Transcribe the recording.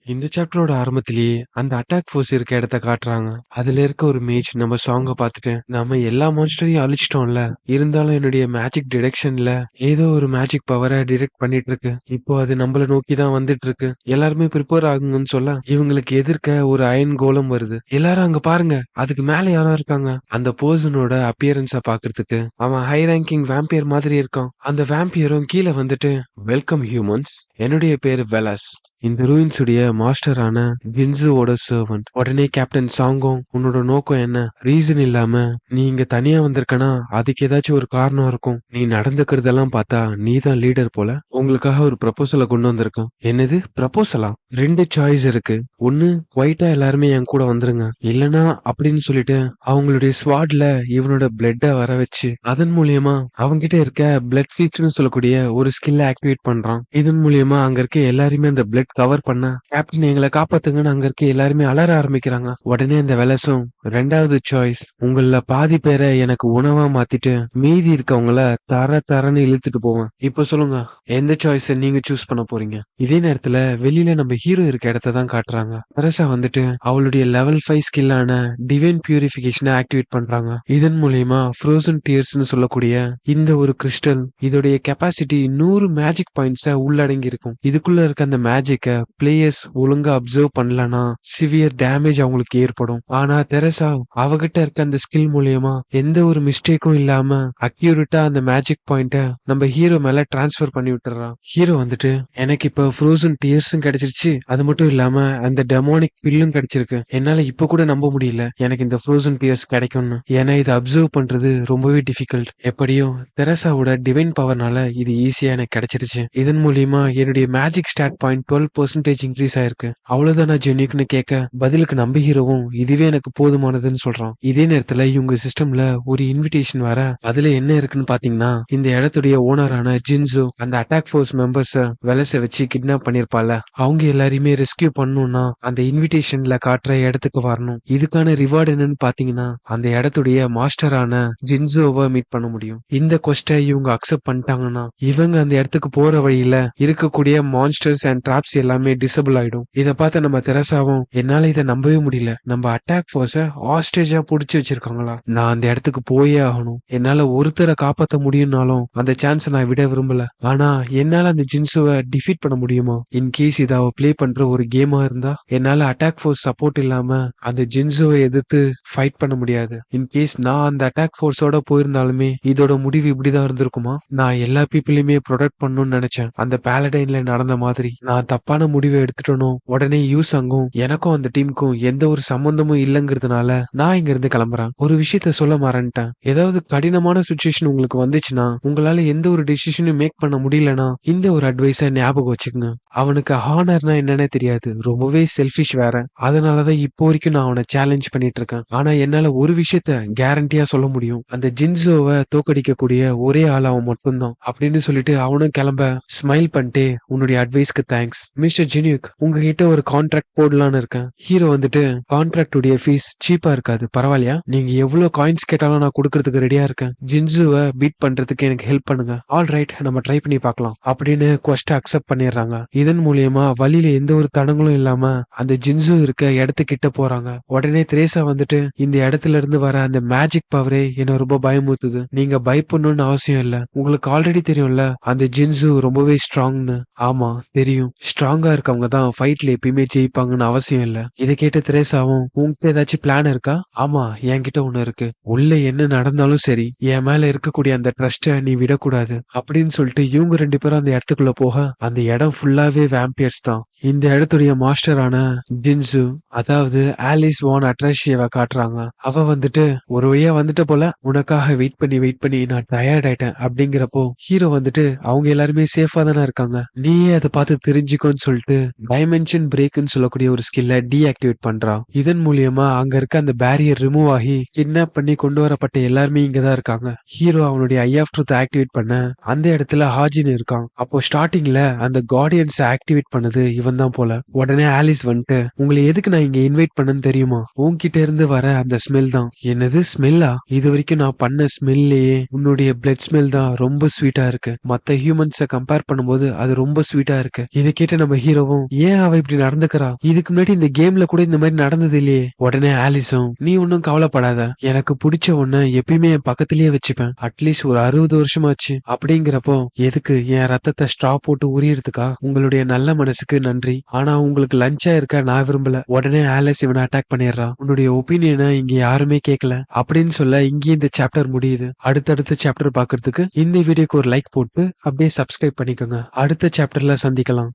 இந்த சாப்டரோட ஆரம்பத்திலேயே அந்த அட்டாக் ஃபோர்ஸ் இருக்க இடத்த காட்டுறாங்க. அதுல இருக்க ஒரு மேஜ் நம்ம சாங்க பார்த்துட்டு நம்ம எல்லா மான்ஸ்டரையும் அழிச்சிட்டோம்ல, இருந்தாலும் என்னுடைய மேஜிக் டிடெக்ஷன்ல ஏதோ ஒரு மேஜிக் பவரை டிடெக்ட் பண்ணிட்டு இருக்கு. இப்போ அது நம்மள நோக்கி தான் வந்துட்டு இருக்கு. எல்லாருமே ப்ரிப்பேர் ஆகுங்கன்னு சொல்ல இவங்களுக்கு எதிர்க்க ஒரு அயன் கோலம் வருது. எல்லாரும் அங்க பாருங்க, அதுக்கு மேல யாரோ இருக்காங்க. அந்த பர்சனோட அப்பியரன்ஸ பாக்குறதுக்கு அவன் ஹை ரேங்கிங் வேம்பியர் மாதிரி இருக்கான். அந்த வேம்பியரும் கீழே வந்துட்டு, வெல்கம் ஹியூமன்ஸ், என்னுடைய பேரு வெலஸ், இந்த ரூயின்ஸ் உடைய மாஸ்டரான ஜின்ஸுவோட சர்வன்ட். உடனே கேப்டன் சாங்கும், உன்னோட நோக்கம் என்ன? ரீசன் இல்லாம நீ இங்க தனியா வந்திருக்கனா அதுக்கு ஏதாச்சும் ஒரு காரணம் இருக்கும். நீ நடந்துக்கிறதெல்லாம் பார்த்தா நீ தான் லீடர் போல. உங்களுக்காக ஒரு ப்ரப்போசலை கொண்டு வந்திருக்கான். என்னது ப்ரப்போசலா? ரெண்டு சாய்ஸ் இருக்கு. ஒன்னு, ஒயிட்டா எல்லாருமே என் கூட வந்துருங்க, இல்லனா அப்படின்னு சொல்லிட்டு அவங்களுடைய ஸ்வாட்ல இவனோட பிளட்ட வர வச்சு அதன் மூலியமா அவங்கிட்ட இருக்க பிளட் ஃபீஸ்ட்னு சொல்லக்கூடிய ஒரு ஸ்கில்ல ஆக்டிவேட் பண்றான். இதன் மூலியமா அங்க இருக்க எல்லாருமே அந்த பிளட் கவர் பண்ண, கேப்டன் எங்களை காப்பாத்துங்கன்னு அங்க இருக்க எல்லாருமே அலற ஆரம்பிக்கிறாங்க. உடனே அந்த வெலசும், ரெண்டாவது சாய்ஸ், உங்கள பாதி பேரை எனக்கு உணவா மாத்திட்டு மீதி இருக்கவங்கள தரன்னு இழுத்துட்டு போவேன். இப்ப சொல்லுங்க, எந்த சாய்ஸ் நீங்க சூஸ் பண்ண போறீங்க? இதே நேரத்துல வெளியில நம்ம ஹீரோ இருக்க இடத்த தான் காட்டுறாங்க. பெருசா வந்துட்டு அவளுடைய லெவல் 5 ஸ்கில்லான டிவைன் பியூரிஃபிகேஷனை ஆக்டிவேட் பண்றாங்க. இதன் மூலியமா ஃப்ரோசன் டியர்ஸ்னு சொல்லக்கூடிய இந்த ஒரு கிறிஸ்டல், இதோடைய கெப்பாசிட்டி 100 மேஜிக் பாயிண்ட்ஸ உள்ளடங்கி இருக்கும். இதுக்குள்ள இருக்க அந்த மேஜிக்க பிளேயர்ஸ் ஒழுங்கா அப்சர்வ் பண்ணலனா சிவியர் டேமேஜ் அவங்களுக்கு ஏற்படும். ஆனா தெரசா அவகிட்ட இருக்க அந்த ஸ்கில் மூலியமா எந்த ஒரு மிஸ்டேக்கும் இல்லாம அக்யூரேட்டா அந்த மேஜிக் பாயிண்ட நம்ம ஹீரோ மேல டிரான்ஸ்பர் பண்ணி விட்டுறான். ஹீரோ வந்துட்டு, எனக்கு இப்ப ஃப்ரோசன் டியர்ஸும் கிடைச்சிருச்சு, அது மட்டும் இல்லாம அந்த டெமோனிக் பில்லும் கிடைச்சிருக்கு. என்னால இப்ப கூட நம்ப முடியல எனக்கு இந்த ஃப்ரோசன் டியர்ஸ் கிடைக்கும்னு. ஏன்னா இதை அப்சர்வ் பண்றது ரொம்பவே டிஃபிகல்ட். எப்படியும் தெரசாவோட டிவைன் பவர்னால இது ஈஸியா எனக்கு கிடைச்சிருச்சு. இதன் மூலியமா என்னுடைய மேஜிக் ஸ்டாட் பாயிண்ட் 12% இன்க்ரீஸ் ஆயிருக்கு. அவ்வளவுதான் ஜெனிக்னு கேட்க பதிலுக்கு நம்ம ஹீரோவும் இதுவே எனக்கு போதுமானதுன்னு சொல்றான். இதே நேரத்துல இவங்க சிஸ்டம்ல ஒரு இன்விடேஷன் வர, அதுல என்ன இருக்குன்னு பாத்தீங்கன்னா, இந்த இடத்துடைய ஓனரான ஜின்சு அந்த அட்டாக் ஃபோர்ஸ் மெம்பர்ஸ வெலச வச்சு கிட்னாப் பண்ணிருப்பால, அவங்க எல்லாரையுமே ரெஸ்கியூ பண்ணணும்னா அந்த இன்விடேஷன்ல காட்டுற இடத்துக்கு வரணும். இதுக்கான ரிவார்டு என்னன்னு பாத்தீங்கன்னா, அந்த இடத்துடைய மாஸ்டரான ஜின்சோவை மீட் பண்ண முடியும். இந்த கொஸ்டை இவங்க அக்செப்ட் பண்ணிட்டாங்கன்னா இவங்க அந்த இடத்துக்கு போற வழியில இருக்கக்கூடிய மான்ஸ்டர்ஸ் அண்ட் டிராப்ஸ் எல்லாமே டிசபிள் ஆயிடும். இத பார்த்த நம்ம தெரசாவும், என்னால இதை நம்பவே முடியல, நம்ம அட்டாக் ஃபோர்ஸ ஹாஸ்டேஜா புடிச்சு வச்சிருக்காங்களா, நான் அந்த இடத்துக்கு போயே ஆகணும். என்னால ஒருத்தரை காப்பாத்த முடியும்னாலும் அந்த சான்ஸ் நான் விட விரும்பல. ஆனா என்னால அந்த ஜின்சுவை டிஃபீட் பண்ண முடியுமா? இன்கேஸ் இதை அவ பிளே பண்ற ஒரு கேமா இருந்தா என்னால அட்டாக் ஃபோர்ஸ் சப்போர்ட் இல்லாம அந்த ஜின்சுவை எதிர்த்து ஃபைட் பண்ண முடியாது. இன்கேஸ் நான் அந்த அட்டாக் ஃபோர்ஸோட போயிருந்தாலுமே இதோட முடிவு இப்படிதான் இருந்திருக்குமா? நான் எல்லா பீப்புளையுமே ப்ரொடெக்ட் பண்ணணும்னு நினைச்சேன். அந்த பேலடைன்ல நடந்த மாதிரி நான் தப்பான முடிவை எடுத்துட்டனோ. உடனே யூஸ் அங்கும் எனக்கும் அந்த டீமுக்கும் எந்த ஒரு சம்பந்தமும் இல்லங்கிறதுனால நான் இங்க இருந்து கிளம்புறேன். ஒரு விஷயத்த சொல்ல மறந்துட்டேன். ஏதாவது கடினமான சுச்சுவேஷன் உங்களுக்கு வந்துச்சுன்னா, உங்களால எந்த ஒரு டிசிஷனும் மேக் பண்ண முடியலனா இந்த ஒரு அட்வைஸை ஞாபகம் வச்சுக்கோங்க. அவனுக்கு ஹானர்னா என்னன்னே தெரியாது, ரொம்பவே செல்ஃபிஷ் வேற. அதனாலதான் இப்போ வரைக்கும் நான் அவனை சேலஞ்ச் பண்ணிட்டு இருக்கேன். ஆனா என்னால ஒரு விஷயத்த கேரண்டியா சொல்ல முடியும், அந்த ஜின்சோவை தோக்கடிக்கக்கூடிய ஒரே ஆள் அவன் மட்டும்தான் அப்படின்னு சொல்லிட்டு அவனும் கிளம்ப ஸ்மைல் பண்ணிட்டு, உன்னுடைய அட்வைஸ்க்கு தேங்க்ஸ் மிஸ்டர் ஜெனியூக், உங்ககிட்ட ஒரு கான்ட்ராக்ட் போடலான்னு இருக்கேன். ஹீரோ வந்துட்டு, கான்ட்ராக்ட் உடைய ஃபீஸ் சீப்பா இருக்காது, பரவாயில்லையா? நீங்க எவ்வளவு காயின்ஸ் கேட்டாலும் நான் கொடுக்கறதுக்கு ரெடியா இருக்கேன். ஜின்சுவை பீட் பண்றதுக்கு எனக்கு ஹெல்ப் பண்ணுங்க. ஆல் ரைட், நம்ம ட்ரை பண்ணி பார்க்கலாம் அப்படின்னு கொஸ்ட் அக்செப்ட் பண்ணிடுறாங்க. இதன் மூலியமா வழியில எந்த ஒரு தடங்களும் இல்லாம அந்த ஜின்சு இருக்க இடத்துக்கிட்ட போறாங்க. உடனே திரேசா வந்துட்டு, இந்த இடத்துல இருந்து வர அந்த மேஜிக் பவரே என்ன ரொம்ப பயமுறுத்துது. நீங்க பயப்படணும்னு அவசியம் இல்ல, உங்களுக்கு ஆல்ரெடி தெரியும்ல அந்த ஜின்சு ரொம்பவே ஸ்ட்ராங்னு. ஆமா தெரியும், ஸ்ட்ராங்கா இருக்கவங்க தான் ஃபைட்ல எப்பயுமே ஜெயிப்பாங்கன்னு அவசியம் இல்ல. இதை கேட்ட திரேசாவும், உங்ககிட்ட ஏதாச்சும் பிளான் இருக்கா? ஆமா, என்கிட்ட ஒண்ணு இருக்கு. உள்ள என்ன நடந்தாலும் சரி என் மேல இருக்கக்கூடிய அந்த ட்ரஸ்ட நீ விடக்கூடாது அப்படின்னு சொல்லிட்டு இவங்க ரெண்டு பேரும் அந்த இடத்துக்குள்ள போக, அந்த இடம் ஃபுல்லாவே வேம்பியர்ஸ் தான். இந்த இடத்துடைய மாஸ்டரான ஜின்சு, அதாவது ஆலிஸ் வான் அட்ராஷியவை காட்டுறாங்க. அவ வந்துட்டு, ஒரு வழியா வந்துட்ட போல, உனக்காக வெயிட் பண்ணி நான் டயர்ட் ஆயிட்டேன் அப்படிங்கிறப்போ ஹீரோ வந்துட்டு, அவங்க எல்லாருமே சேஃபா தானே இருக்காங்க, நீயே அதை பார்த்து தெரிஞ்சுக்கோன்னு சொல்லிட்டு டைமென்ஷன் பிரேக்னு சொல்லக்கூடிய ஒரு ஸ்கில்ல டீஆக்டிவேட் பண்றான். இதன் மூலியமா அங்க இருக்க அந்த பேரியர் ரிமூவ் ஆகி கிட்னாப் பண்ணி கொண்டு வரப்பட்ட எல்லாருமே இங்கதான் இருக்காங்க. ஹீரோ அவனுடைய ஐ ஆஃப் ட்ரூத் ஆக்டிவேட் பண்ண அந்த இடத்துல ஹாஜின் இருக்கான். அப்போ ஸ்டார்டிங்ல அந்த கார்டியன்ஸ் ஆக்டிவேட் பண்ணது இவன் தான் போல. உடனே ஆலிஸ் வந்துட்டு, உங்களை எதுக்கு நான் இங்க இன்வைட் பண்ணேன்னு தெரியுமா? உன்கிட்ட இருந்து வர அந்த ஸ்மெல் தான். என்னது ஸ்மெல்லா? இது வரைக்கும் நான் பண்ண ஸ்மெல்லையே உன்னுடைய பிளட் ஸ்மெல் தான் ரொம்ப ஸ்வீட்டா இருக்கு. மத்த ஹியூமன்ஸ கம்பேர் பண்ணும்போது அது ரொம்ப ஸ்வீட்டா இருக்கு. இதை கேட்ட நம்ம ஹீரோவும் ஏன் அவ இப்படி நடந்துக்கிறா, இதுக்கு முன்னாடி இந்த கேம்ல கூட இந்த மாதிரி நடந்தது இல்லையே. உடனே ஆலிஸும் நீ ஒன்னும் கவலைப்படாத, எனக்கு பிடிச்ச ஒண்ணு எப்பயுமே என் பக்கத்திலேயே வச்சுப்பேன், அட்லீஸ்ட் ஒரு 60 வருஷமாச்சு. அப்படிங்கிறப்போ எதுக்கு என் ரத்தத்தை ஸ்ட்ரா போட்டு உரியறதுக்கா, உங்களுடைய நல்ல மனசுக்கு நன்றி, ஆனா உங்களுக்கு லஞ்சா இருக்க நான் விரும்பல. உடனே ஆலிஸ் இவனை அட்டாக் பண்ணிடுறா. உன்னுடைய ஒப்பீனியனை இங்க யாருமே கேட்கல அப்படின்னு சொல்ல இங்கே இந்த சாப்டர் முடியுது. அடுத்தடுத்த சாப்டர் பாக்குறதுக்கு இந்த வீடியோக்கு ஒரு லைக் போட்டு அப்படியே சப்ஸ்கிரைப் பண்ணிக்கோங்க. அடுத்த சாப்டர்ல சந்திக்கலாம்.